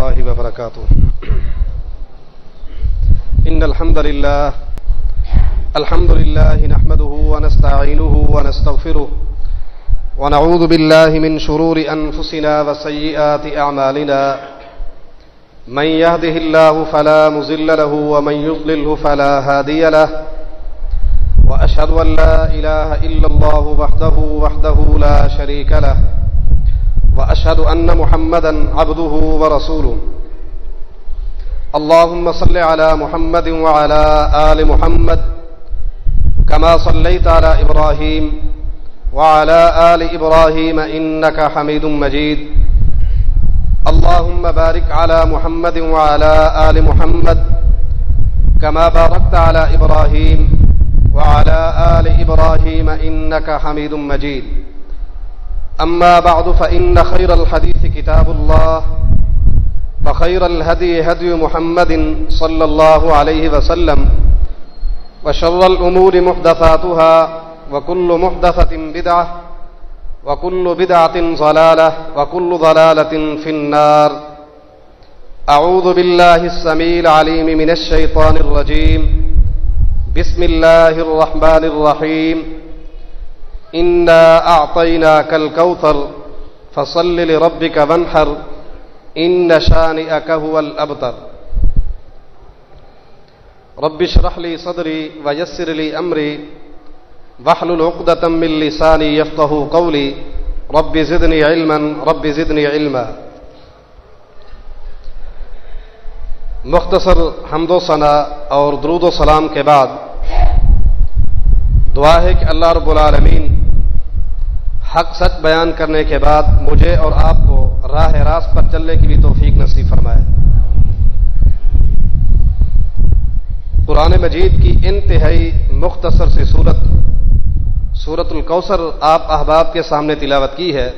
الله وبركاته. إن الحمد لله نحمده ونستعينه ونستغفره ونعوذ بالله من شرور أنفسنا وسيئات أعمالنا. من يهده الله فلا مضل له ومن يضلله فلا هادي له. وأشهد أن لا إله إلا الله وحده لا شريك له. وأشهد أن محمدا عبده ورسوله. اللهم صل على محمد وعلى آل محمد كما صليت على إبراهيم وعلى آل إبراهيم إنك حميد مجيد. اللهم بارك على محمد وعلى آل محمد كما باركت على إبراهيم وعلى آل إبراهيم إنك حميد مجيد. أما بعد فإن خير الحديث كتاب الله وخير الهدي هدي محمد صلى الله عليه وسلم وشر الأمور محدثاتها وكل محدثة بدعة وكل بدعة ضلالة وكل ضلالة في النار. أعوذ بالله السميع العليم من الشيطان الرجيم. بسم الله الرحمن الرحيم. إنا أعطيناك الكوثر فصل لربك وانحر إن شانئك هو الأبتر. رب اشرح لي صدري ويسر لي أمري واحلل عقدة من لساني يفقهوا قولي. رب زدني علما رب زدني علما. مختصر حمد و ثنا اور درود و سلام کے بعد دعا ہے کہ اللہ رب العالمین حق سچ بیان کرنے کے بعد مجھے اور آپ کو راہ راست پر چلنے کی بھی توفیق نصیب فرمائے. قرآن مجید کی انتہائی مختصر سی سورۃ الکوثر آپ احباب کے سامنے تلاوت کی ہے.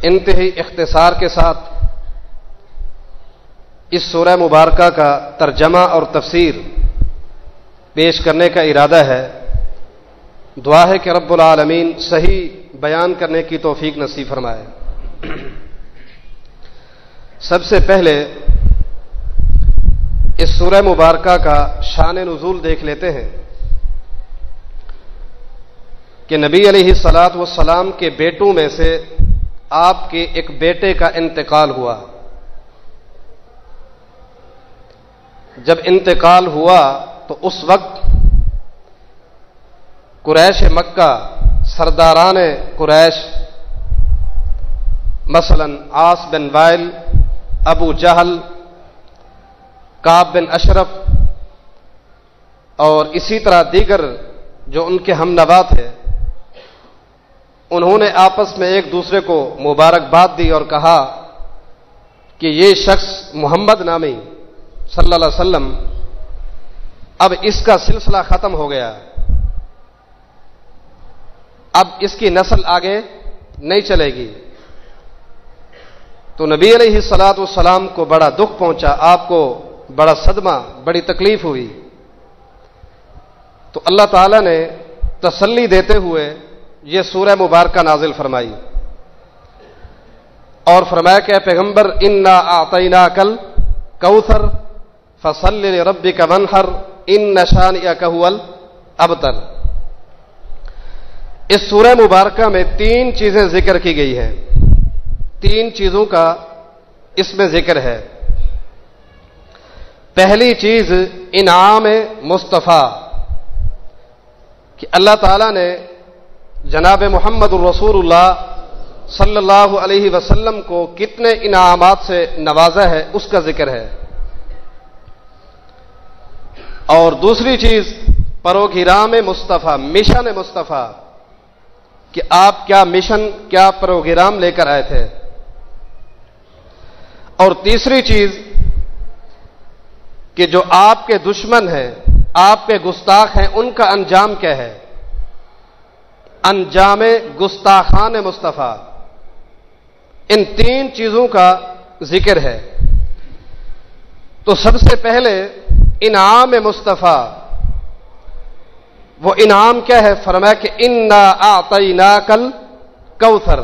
انتہائی اختصار کے ساتھ اس سورہ مبارکہ کا ترجمہ اور تفسیر پیش کرنے کا ارادہ ہے. دعا ہے کہ رب العالمین صحیح بیان کرنے کی توفیق نصیب فرمائے. سب سے پہلے اس سورہ مبارکہ کا شان نزول دیکھ لیتے ہیں کہ نبی علیہ الصلاۃ والسلام کے بیٹوں میں سے آپ کے ایک بیٹے کا انتقال ہوا. جب انتقال ہوا تو اس وقت قریش مکہ سرداران قریش مثلا عاص بن وائل، ابو جہل، کعب بن اشرف اور اسی طرح دیگر جو ان کے ہم نوا تھے، انہوں نے آپس میں ایک دوسرے کو مبارکباد دی اور کہا کہ یہ شخص محمد نامی صلی اللہ علیہ وسلم اب اس کا سلسلہ ختم ہو گیا، اب اس کی نسل آگے نہیں چلے گی. تو نبی علیہ الصلاۃ والسلام کو بڑا دکھ پہنچا، آپ کو بڑا صدمہ، بڑی تکلیف ہوئی. تو اللہ تعالی نے تسلی دیتے ہوئے یہ سورہ مبارکہ نازل فرمائی اور فرمایا کہ اے پیغمبر انا اعطیناک الکوثر فصل لربک وانحر ان شانئک هو الابتر. اس سورہ مبارکہ میں 3 چیزیں ذکر کی گئی ہیں. 3 چیزوں کا اس میں ذکر ہے. پہلی چیز انعام مصطفیٰ کہ اللہ تعالی نے جناب محمد الرسول اللہ صلی اللہ علیہ وسلم کو کتنے انعامات سے نوازا ہے اس کا ذکر ہے. اور دوسری چیز پروگرام مصطفیٰ، مشن مصطفیٰ کہ آپ کیا مشن، کیا پروگرام لے کر آئے تھے. اور تیسری چیز کہ جو آپ کے دشمن ہیں، آپ کے گستاخ ہیں، ان کا انجام کیا ہے، انجام گستاخان مصطفیٰ. ان 3 چیزوں کا ذکر ہے. تو سب سے پہلے انعام مصطفیٰ، وہ انعام کیا ہے؟ فرمایا کہ انا اعطیناک الکوثر،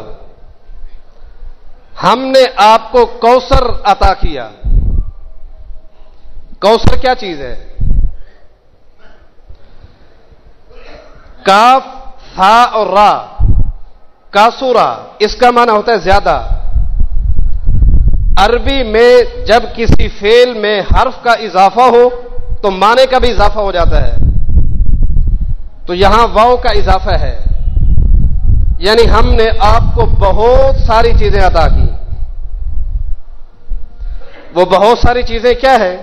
ہم نے آپ کو کوثر عطا کیا. کوثر کیا چیز ہے؟ کاف، تھا اور را، کاسورا، اس کا معنی ہوتا ہے زیادہ. عربی میں جب کسی فعل میں حرف کا اضافہ ہو تو معنی کا بھی اضافہ ہو جاتا ہے. تو یہاں واو کا اضافہ ہے، یعنی ہم نے آپ کو بہت ساری چیزیں عطا کی. وہ بہت ساری چیزیں کیا ہے؟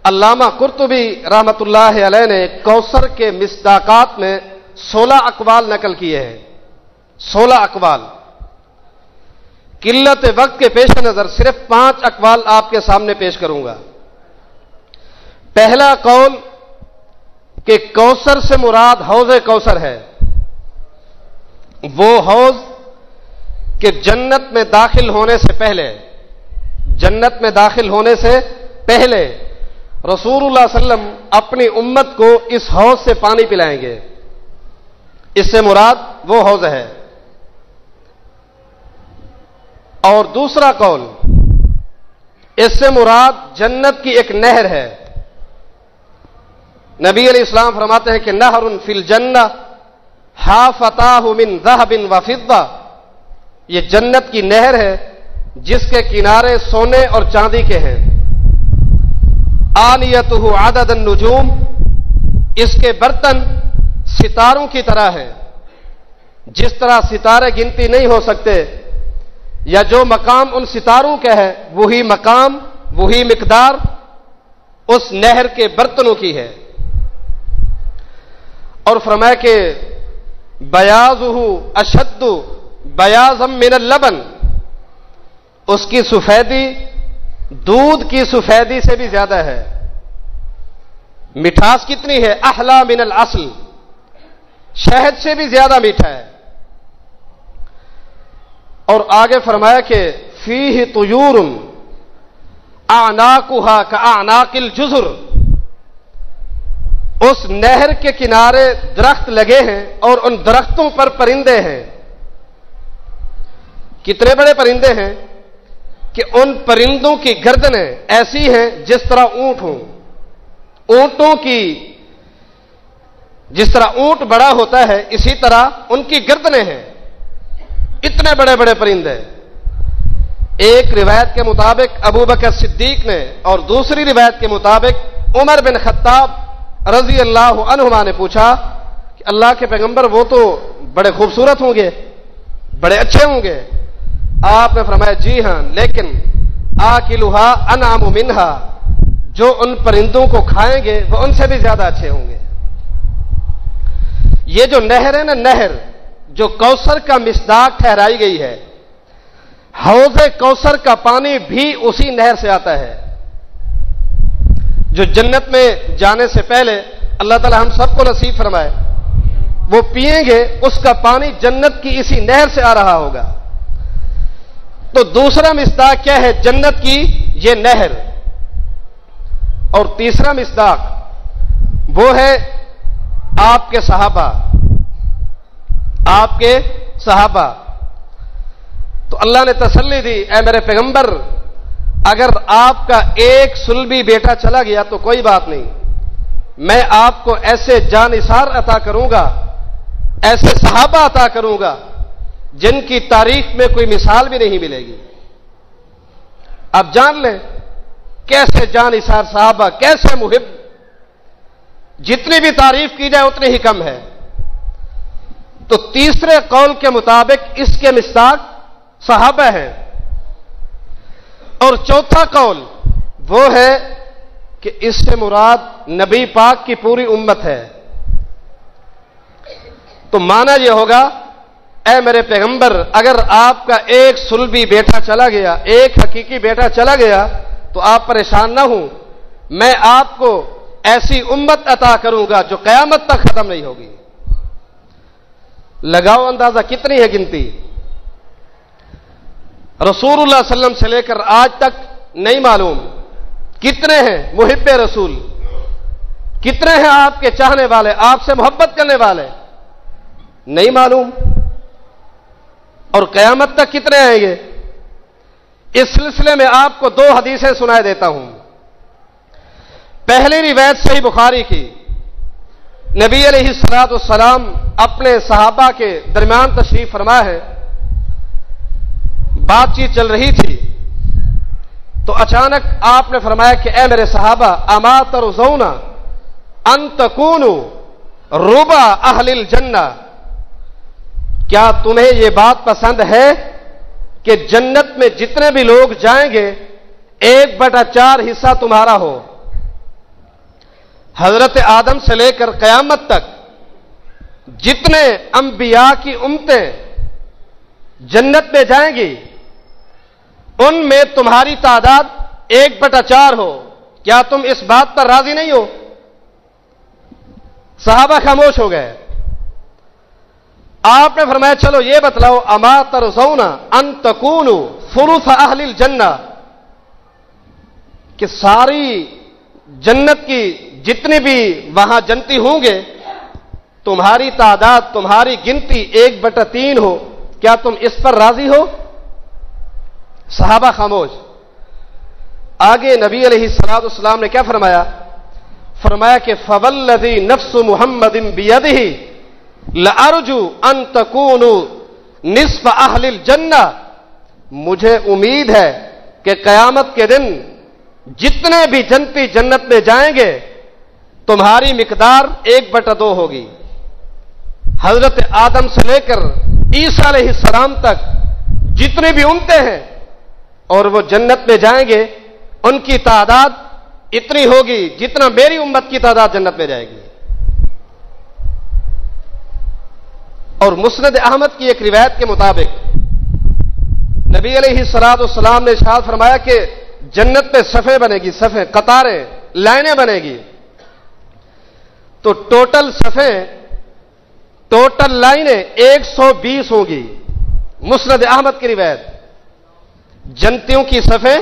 علامہ قرطبی رحمۃ اللہ علیہ نے کوثر کے مصداقات میں 16 اقوال نقل کیے ہیں. 16 اقوال. قلت وقت کے پیش نظر صرف 5 اقوال آپ کے سامنے پیش کروں گا. پہلا قول کہ کوثر سے مراد حوض کوثر ہے. وہ حوض کہ جنت میں داخل ہونے سے پہلے، جنت میں داخل ہونے سے پہلے رسول اللہ صلی اللہ علیہ وسلم اپنی امت کو اس حوض سے پانی پلائیں گے. اس سے مراد وہ حوض ہے. اور دوسرا قول، اس سے مراد جنت کی ایک نہر ہے. نبی علیہ السلام فرماتے ہیں کہ نہر فی الجنہ حافتاہ من ذہب وفضہ، یہ جنت کی نہر ہے جس کے کنارے سونے اور چاندی کے ہیں. آنیتہ عدد النجوم، اس کے برتن ستاروں کی طرح ہیں. جس طرح ستارے گنتی نہیں ہو سکتے، یا جو مقام ان ستاروں کا ہے وہی مقام، وہی مقدار اس نہر کے برتنوں کی ہے. اور فرمایا کہ بیاضہ اشد بیاضا من اللبن، اس کی سفیدی دودھ کی سفیدی سے بھی زیادہ ہے. مٹھاس کتنی ہے؟ احلا من العسل، شہد سے بھی زیادہ میٹھا ہے. اور آگے فرمایا کہ فیہ طیور اعناقها کاعناق الجزر، اس نہر کے کنارے درخت لگے ہیں اور ان درختوں پر پرندے ہیں. کتنے بڑے پرندے ہیں کہ ان پرندوں کی گردنیں ایسی ہیں جس طرح اونٹ ہوں. اونٹوں کی جس طرح اونٹ بڑا ہوتا ہے اسی طرح ان کی گردنیں ہیں. اتنے بڑے بڑے پرندے. ایک روایت کے مطابق ابو بکر صدیق نے اور دوسری روایت کے مطابق عمر بن خطاب رضی اللہ عنہما نے پوچھا کہ اللہ کے پیغمبر وہ تو بڑے خوبصورت ہوں گے، بڑے اچھے ہوں گے. آپ نے فرمایا جی ہاں، لیکن آکلھا انعم منہا، جو ان پرندوں کو کھائیں گے وہ ان سے بھی زیادہ اچھے ہوں گے. یہ جو نہر ہے نا، نہر جو کوثر کا مصداق ٹھہرائی گئی ہے، حوض کوثر کا پانی بھی اسی نہر سے آتا ہے جو جنت میں جانے سے پہلے اللہ تعالی ہم سب کو نصیب فرمائے. وہ پیئیں گے، اس کا پانی جنت کی اسی نہر سے آ رہا ہوگا. تو دوسرا مصداق کیا ہے؟ جنت کی یہ نہر. اور تیسرا مصداق وہ ہے آپ کے صحابہ. آپ کے صحابہ. تو اللہ نے تسلی دی، اے میرے پیغمبر اگر آپ کا ایک سلبی بیٹا چلا گیا تو کوئی بات نہیں، میں آپ کو ایسے جانثار عطا کروں گا، ایسے صحابہ عطا کروں گا جن کی تاریخ میں کوئی مثال بھی نہیں ملے گی. اب جان لیں کیسے جانثار صحابہ، کیسے محب. جتنی بھی تعریف کی جائے اتنی ہی کم ہے. تو تیسرے قول کے مطابق اس کے مصداق صحابہ ہیں. اور چوتھا قول وہ ہے کہ اس سے مراد نبی پاک کی پوری امت ہے. تو معنی یہ ہوگا، اے میرے پیغمبر اگر آپ کا ایک سلبی بیٹا چلا گیا، ایک حقیقی بیٹا چلا گیا تو آپ پریشان نہ ہوں، میں آپ کو ایسی امت عطا کروں گا جو قیامت تک ختم نہیں ہوگی. لگاؤ اندازہ کتنی ہے گنتی. رسول اللہ صلی اللہ علیہ وسلم سے لے کر آج تک نہیں معلوم کتنے ہیں محب رسول، کتنے ہیں آپ کے چاہنے والے، آپ سے محبت کرنے والے، نہیں معلوم. اور قیامت تک کتنے آئیں گے اس سلسلے میں آپ کو 2 حدیثیں سنا دیتا ہوں. پہلی روایت صحیح بخاری کی، نبی علیہ الصلوۃ والسلام اپنے صحابہ کے درمیان تشریف فرما ہے، بات چیت چل رہی تھی تو اچانک آپ نے فرمایا کہ اے میرے صحابہ، اما ترضون ان تکونوا ربع اہل الجنہ، کیا تمہیں یہ بات پسند ہے کہ جنت میں جتنے بھی لوگ جائیں گے 1/4 حصہ تمہارا ہو؟ حضرت آدم سے لے کر قیامت تک جتنے انبیاء کی امتیں جنت میں جائیں گی ان میں تمہاری تعداد 1/4 ہو. کیا تم اس بات پر راضی نہیں ہو؟ صحابہ خاموش ہو گئے. آپ نے فرمایا چلو یہ بتلاؤ، اما ترضون ان تکونوا ثلث اہل الجنہ، کہ ساری جنت کی جتنے بھی وہاں جنتی ہوں گے تمہاری تعداد، تمہاری گنتی 1/3 ہو، کیا تم اس پر راضی ہو؟ صحابہ خاموش. آگے نبی علیہ الصلوۃ والسلام نے کیا فرمایا؟ فرمایا کہ فوالذی نفس محمد بیدہ لارجو ان تکونوا نصف اہل الجنہ، مجھے امید ہے کہ قیامت کے دن جتنے بھی جنتی جنت میں جائیں گے تمہاری مقدار 1/2 ہوگی. حضرت آدم سے لے کر عیسیٰ علیہ السلام تک جتنے بھی امتیں ہیں اور وہ جنت میں جائیں گے ان کی تعداد اتنی ہوگی جتنا میری امت کی تعداد جنت میں جائے گی. اور مسند احمد کی ایک روایت کے مطابق نبی علیہ الصلوۃ والسلام نے ارشاد فرمایا کہ جنت میں صفیں بنے گی، صفیں، قطاریں، لائنیں بنے گی. تو ٹوٹل صفیں، ٹوٹل لائنیں 120 ہوں گی. مسند احمد کی روایت، جنتیوں کی صفیں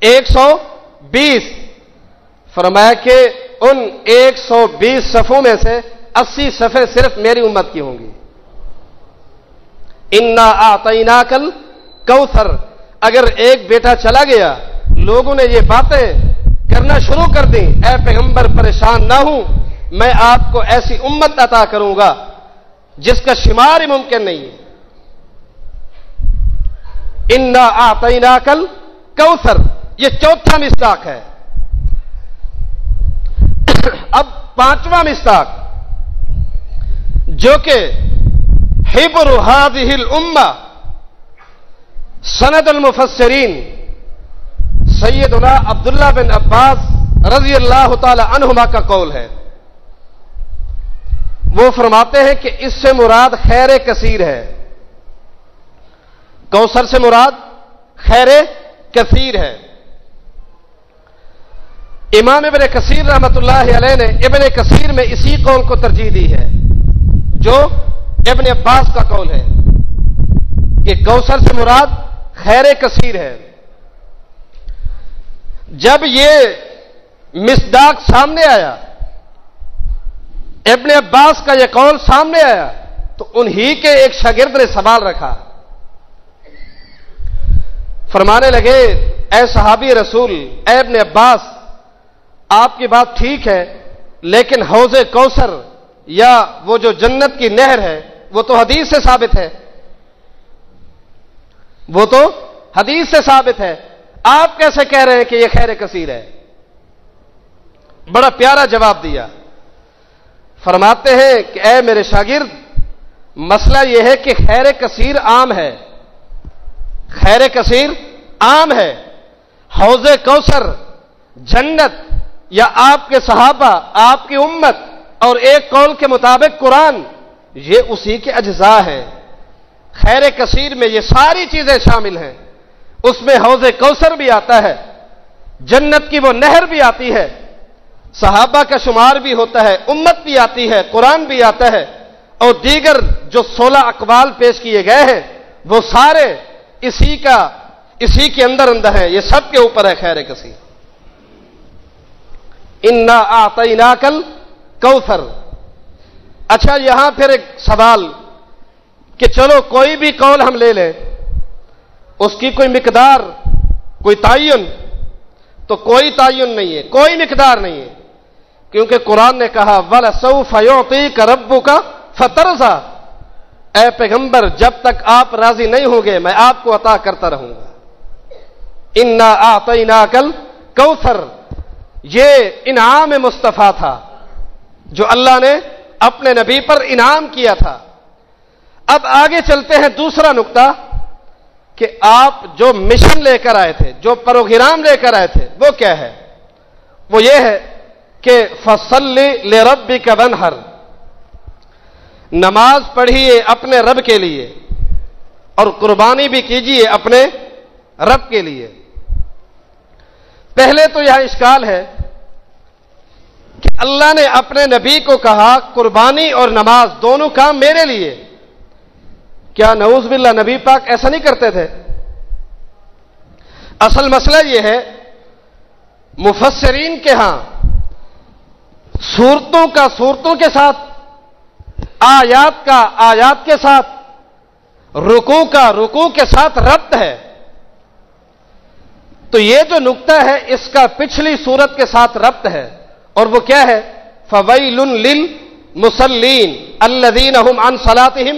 120. فرمایا کہ ان 120 صفوں میں سے 80 صفیں صرف میری امت کی ہوں گی. انا اعطیناک الکوثر، اگر ایک بیٹا چلا گیا، لوگوں نے یہ باتیں کرنا شروع کر دیں، اے پیغمبر پریشان نہ ہوں، میں آپ کو ایسی امت عطا کروں گا جس کا شمار ہی ممکن نہیں ہے. انا اعطیناک الکوثر، یہ 4تھا مصداق ہے. اب 5واں مصداق جو کہ حبر هذه الامه سند المفسرین سیدنا عبداللہ بن عباس رضی اللہ تعالی عنہما کا قول ہے. وہ فرماتے ہیں کہ اس سے مراد خیر کثیر ہے. کوثر سے مراد خیر کثیر ہے. امام ابن کثیر رحمت اللہ علیہ نے ابن کثیر میں اسی قول کو ترجیح دی ہے جو ابن عباس کا قول ہے کہ کوثر سے مراد خیر کثیر ہے. جب یہ مصداق سامنے آیا، ابن عباس کا یہ قول سامنے آیا، تو انہی کے ایک شاگرد نے سوال رکھا. فرمانے لگے اے صحابی رسول، اے ابن عباس، آپ کی بات ٹھیک ہے لیکن حوض کوثر یا وہ جو جنت کی نہر ہے وہ تو حدیث سے ثابت ہے، وہ تو حدیث سے ثابت ہے، آپ کیسے کہہ رہے ہیں کہ یہ خیر کثیر ہے؟ بڑا پیارا جواب دیا. فرماتے ہیں کہ اے میرے شاگرد، مسئلہ یہ ہے کہ خیر کثیر عام ہے، خیر کثیر عام ہے. حوض کوثر، جنت یا آپ کے صحابہ، آپ کی امت اور ایک قول کے مطابق قرآن، یہ اسی کے اجزاء ہیں. خیر کثیر میں یہ ساری چیزیں شامل ہیں. اس میں حوض کوثر بھی آتا ہے، جنت کی وہ نہر بھی آتی ہے، صحابہ کا شمار بھی ہوتا ہے، امت بھی آتی ہے، قرآن بھی آتا ہے، اور دیگر جو 16 اقوال پیش کیے گئے ہیں وہ سارے اسی کے اندر ہیں. یہ سب کے اوپر ہے خیر کثیر. انا اعطیناک الکوثر. اچھا، یہاں پھر ایک سوال کہ چلو کوئی بھی قول ہم لے لیں، اس کی کوئی مقدار کوئی تعین؟ تو کوئی تعین نہیں ہے، کوئی مقدار نہیں ہے، کیونکہ قرآن نے کہا وَلَسَوْفَ يُعْطِيكَ رَبُّكَ فَتَرْضَىٰ، اے پیغمبر جب تک آپ راضی نہیں ہوں گے میں آپ کو عطا کرتا رہوں گا۔ اِنَّا أَعْطَيْنَاكَ الْكَوْثَرَ، یہ انعام مصطفیٰ تھا جو اللہ نے اپنے نبی پر انعام کیا تھا۔ اب آگے چلتے ہیں دوسرا نقطہ کہ آپ جو مشن لے کر آئے تھے، جو پروگرام لے کر آئے تھے، وہ کیا ہے؟ وہ یہ ہے کہ فَصَلِّ لِرَبِّكَ وَانْحَرْ، نماز پڑھیے اپنے رب کے لیے اور قربانی بھی کیجیے اپنے رب کے لیے۔ پہلے تو یہاں اشکال ہے کہ اللہ نے اپنے نبی کو کہا قربانی اور نماز دونوں کام میرے لیے، کیا نعوذ باللہ نبی پاک ایسا نہیں کرتے تھے؟ اصل مسئلہ یہ ہے مفسرین کے ہاں صورتوں کا صورتوں کے ساتھ، آیات کا آیات کے ساتھ، رکوع کا رکوع کے ساتھ ربط ہے۔ تو یہ جو نقطہ ہے اس کا پچھلی صورت کے ساتھ ربط ہے، اور وہ کیا ہے؟ فَوَيْلٌ لِّلْمُصَلِّينَ الَّذِينَ هُمْ عَنْ صَلَاتِهِمْ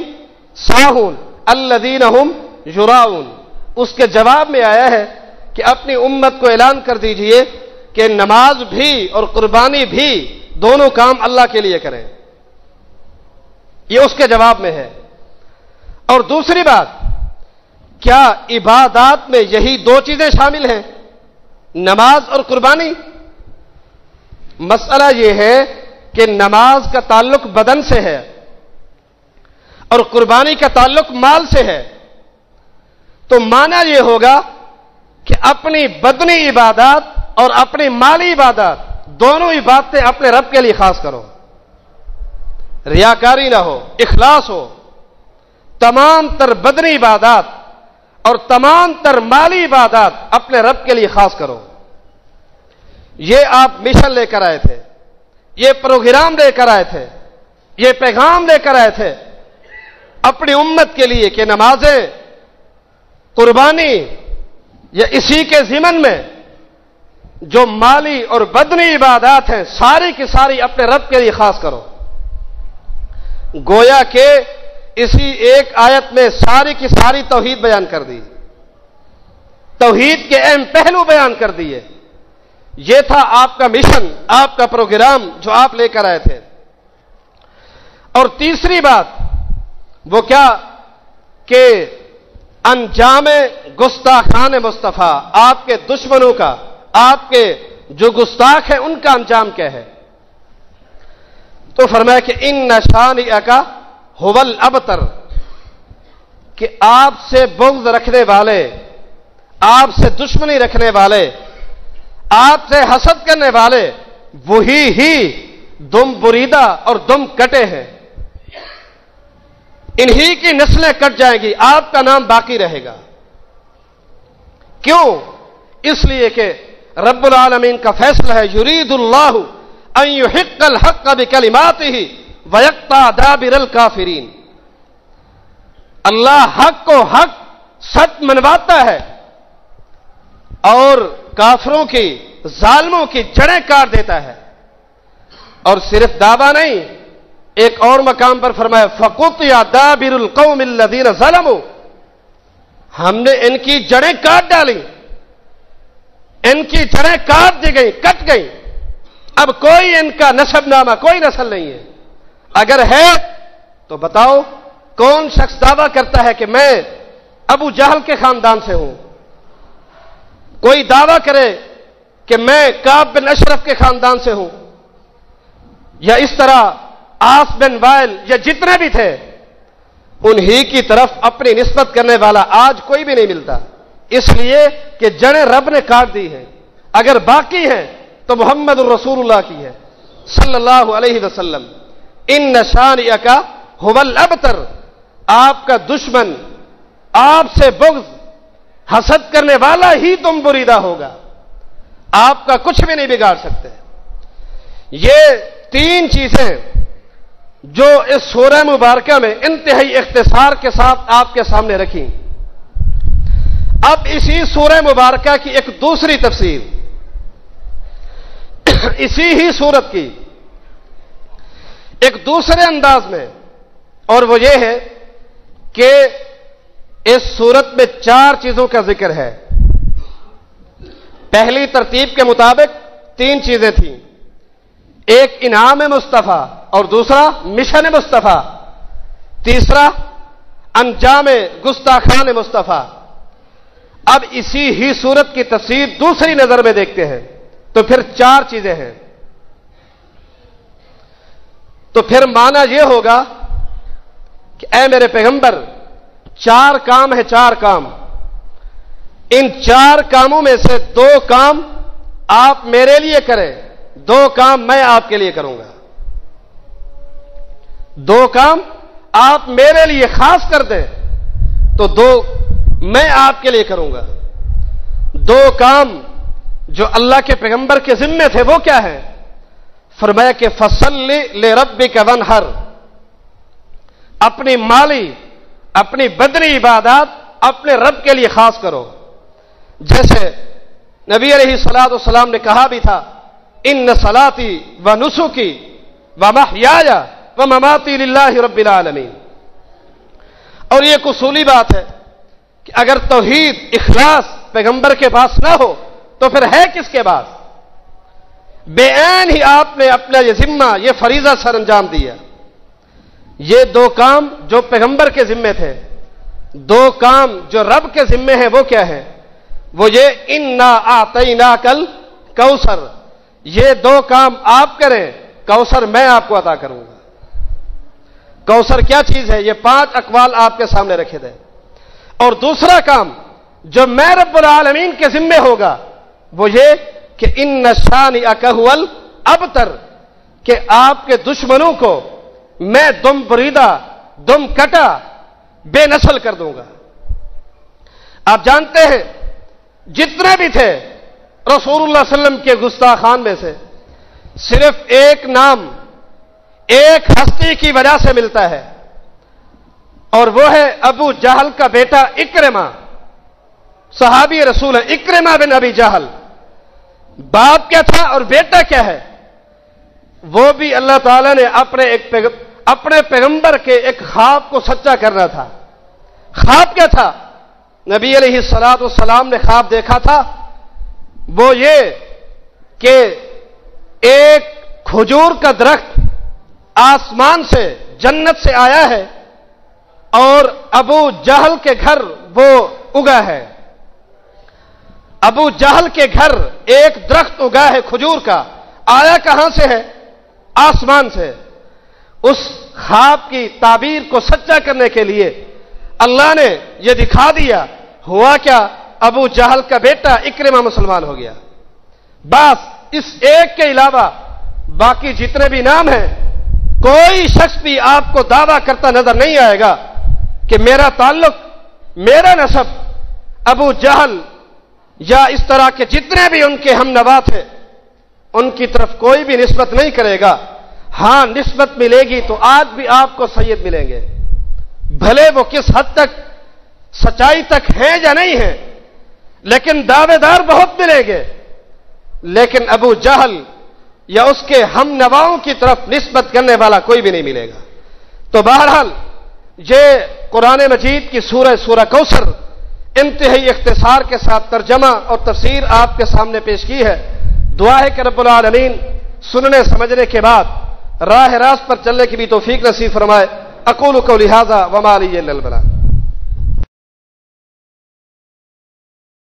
سَاهُونَ الَّذِينَ هُمْ يُرَاءُونَ۔ اس کے جواب میں آیا ہے کہ اپنی امت کو اعلان کر دیجئے کہ نماز بھی اور قربانی بھی دونوں کام اللہ کے لیے کریں، یہ اس کے جواب میں ہے۔ اور دوسری بات، کیا عبادات میں یہی دو چیزیں شامل ہیں، نماز اور قربانی؟ مسئلہ یہ ہے کہ نماز کا تعلق بدن سے ہے اور قربانی کا تعلق مال سے ہے، تو معنی یہ ہوگا کہ اپنی بدنی عبادات اور اپنی مالی عبادات دونوں عبادتیں اپنے رب کے لیے خاص کرو، ریاکاری نہ ہو، اخلاص ہو۔ تمام تر بدنی عبادات اور تمام تر مالی عبادات اپنے رب کے لیے خاص کرو۔ یہ آپ مشن لے کر آئے تھے، یہ پروگرام لے کر آئے تھے، یہ پیغام لے کر آئے تھے اپنی امت کے لیے کہ نمازیں، قربانی یا اسی کے ضمن میں جو مالی اور بدنی عبادات ہیں ساری کی ساری اپنے رب کے لیے خاص کرو۔ گویا کہ اسی ایک آیت میں ساری کی ساری توحید بیان کر دی، توحید کے اہم پہلو بیان کر دیے۔ یہ تھا آپ کا مشن، آپ کا پروگرام جو آپ لے کر آئے تھے۔ اور تیسری بات وہ کیا کہ انجام گستاخان مصطفیٰ، آپ کے دشمنوں کا، آپ کے جو گستاخ ہیں ان کا انجام کیا ہے؟ تو فرمایا کہ ان شانئک هو الابتر، کہ آپ سے بغض رکھنے والے، آپ سے دشمنی رکھنے والے، آپ سے حسد کرنے والے وہی ہی دم بریدہ اور دم کٹے ہیں، انہی کی نسلیں کٹ جائیں گی، آپ کا نام باقی رہے گا۔ کیوں؟ اس لیے کہ رب العالمین کا فیصلہ ہے یرید اللہ ان یحق الحق بکلماتہ ویقطع دابر الکافرین، اللہ حق کو حق سچ منواتا ہے اور کافروں کی، ظالموں کی جڑیں کاٹ دیتا ہے۔ اور صرف دعویٰ نہیں، ایک اور مقام پر فرمایا فَقُطِعَ دَابِرُ الْقَوْمِ الَّذِينَ ظَلَمُوا، ہم نے ان کی جڑیں کاٹ ڈالی، ان کی جڑیں کاٹ دی گئی، کٹ گئی، اب کوئی ان کا نسب نامہ، کوئی نسل نہیں ہے۔ اگر ہے تو بتاؤ کون شخص دعویٰ کرتا ہے کہ میں ابو جہل کے خاندان سے ہوں؟ کوئی دعویٰ کرے کہ میں کعب بن اشرف کے خاندان سے ہوں، یا اس طرح عاص بن وائل، یا جتنے بھی تھے انہی کی طرف اپنی نسبت کرنے والا آج کوئی بھی نہیں ملتا، اس لیے کہ جڑیں رب نے کاٹ دی ہیں۔ اگر باقی ہیں تو محمد الرسول اللہ کی ہے صلی اللہ علیہ وسلم۔ ان شانئک هو الابتر، آپ کا دشمن، آپ سے بغض، حسد کرنے والا ہی تم بریدہ ہوگا، آپ کا کچھ بھی نہیں بگاڑ سکتے۔ یہ تین چیزیں جو اس سورہ مبارکہ میں انتہائی اختصار کے ساتھ آپ کے سامنے رکھی۔ اب اسی سورہ مبارکہ کی ایک دوسری تفسیر اسی ہی سورت کی ایک دوسرے انداز میں، اور وہ یہ ہے کہ اس سورت میں 4 چیزوں کا ذکر ہے۔ پہلی ترتیب کے مطابق 3 چیزیں تھیں، ایک انعام مصطفیٰ اور دوسرا مشن مصطفیٰ، تیسرا انجام گستاخان مصطفیٰ۔ اب اسی ہی صورت کی تفسیر دوسری نظر میں دیکھتے ہیں تو پھر 4 چیزیں ہیں، تو پھر معنی یہ ہوگا کہ اے میرے پیغمبر 4 کام ہے، 4 کام، ان 4 کاموں میں سے 2 کام آپ میرے لیے کریں، 2 کام میں آپ کے لیے کروں گا۔ 2 کام آپ میرے لیے خاص کر دیں تو 2 میں آپ کے لیے کروں گا۔ 2 کام جو اللہ کے پیغمبر کے ذمے تھے وہ کیا ہے؟ فرمایا کہ فصلی لربک وانحر، اپنی مالی اپنی بدنی عبادات اپنے رب کے لیے خاص کرو، جیسے نبی علیہ الصلوۃ والسلام نے کہا بھی تھا ان صلاتی و نسکی و محیای و مماتی للہ رب العالمین۔ اور یہ ایک اصولی بات ہے کہ اگر توحید اخلاص پیغمبر کے پاس نہ ہو تو پھر ہے کس کے پاس؟ بے عین ہی آپ نے اپنا یہ ذمہ، یہ فریضہ سر انجام دیا۔ یہ 2 کام جو پیغمبر کے ذمے تھے، 2 کام جو رب کے ذمے ہیں وہ کیا ہے؟ وہ یہ انا اعطیناک الکوثر، یہ 2 کام آپ کریں، کوثر میں آپ کو عطا کروں گا۔ کوثر کیا چیز ہے؟ یہ 5 اقوال آپ کے سامنے رکھے تھے۔ اور دوسرا کام جو میں رب العالمین کے ذمے ہوگا وہ یہ کہ ان شانئک ھو الابتر، کہ آپ کے دشمنوں کو میں دم بریدہ دم کٹا بے نسل کر دوں گا۔ آپ جانتے ہیں جتنے بھی تھے رسول اللہ صلی اللہ علیہ وسلم کے گستاخان میں سے صرف ایک نام ایک ہستی کی وجہ سے ملتا ہے، اور وہ ہے ابو جہل کا بیٹا اکرمہ، صحابی رسول ہے اکرمہ بن ابی جہل۔ باپ کیا تھا اور بیٹا کیا ہے؟ وہ بھی اللہ تعالیٰ نے اپنے پیغمبر کے ایک خواب کو سچا کرنا تھا۔ خواب کیا تھا؟ نبی علیہ الصلوۃ والسلام نے خواب دیکھا تھا، وہ یہ کہ ایک کھجور کا درخت آسمان سے جنت سے آیا ہے اور ابو جہل کے گھر وہ اگا ہے۔ ابو جہل کے گھر ایک درخت اگا ہے کھجور کا، آیا کہاں سے ہے؟ آسمان سے۔ اس خواب کی تعبیر کو سچا کرنے کے لیے اللہ نے یہ دکھا دیا، ہوا کیا؟ ابو جہل کا بیٹا اکرمہ مسلمان ہو گیا۔ بس اس ایک کے علاوہ باقی جتنے بھی نام ہیں کوئی شخص بھی آپ کو دعویٰ کرتا نظر نہیں آئے گا کہ میرا تعلق، میرا نسب ابو جہل یا اس طرح کے جتنے بھی ان کے ہم نوا تھے ان کی طرف کوئی بھی نسبت نہیں کرے گا۔ ہاں نسبت ملے گی تو آج بھی آپ کو سید ملیں گے، بھلے وہ کس حد تک سچائی تک ہیں یا نہیں ہیں، لیکن دعوے دار بہت ملیں گے، لیکن ابو جہل یا اس کے ہم نواؤں کی طرف نسبت کرنے والا کوئی بھی نہیں ملے گا۔ تو بہرحال یہ قرآن مجید کی سورہ کوثر انتہائی اختصار کے ساتھ ترجمہ اور تفسیر آپ کے سامنے پیش کی ہے۔ دعا ہے کہ رب العالمین سننے سمجھنے کے بعد راہ راست پر چلنے کی بھی توفیق نصیب فرمائے۔ اقول قولی ھذا وما لی الا البلاغ۔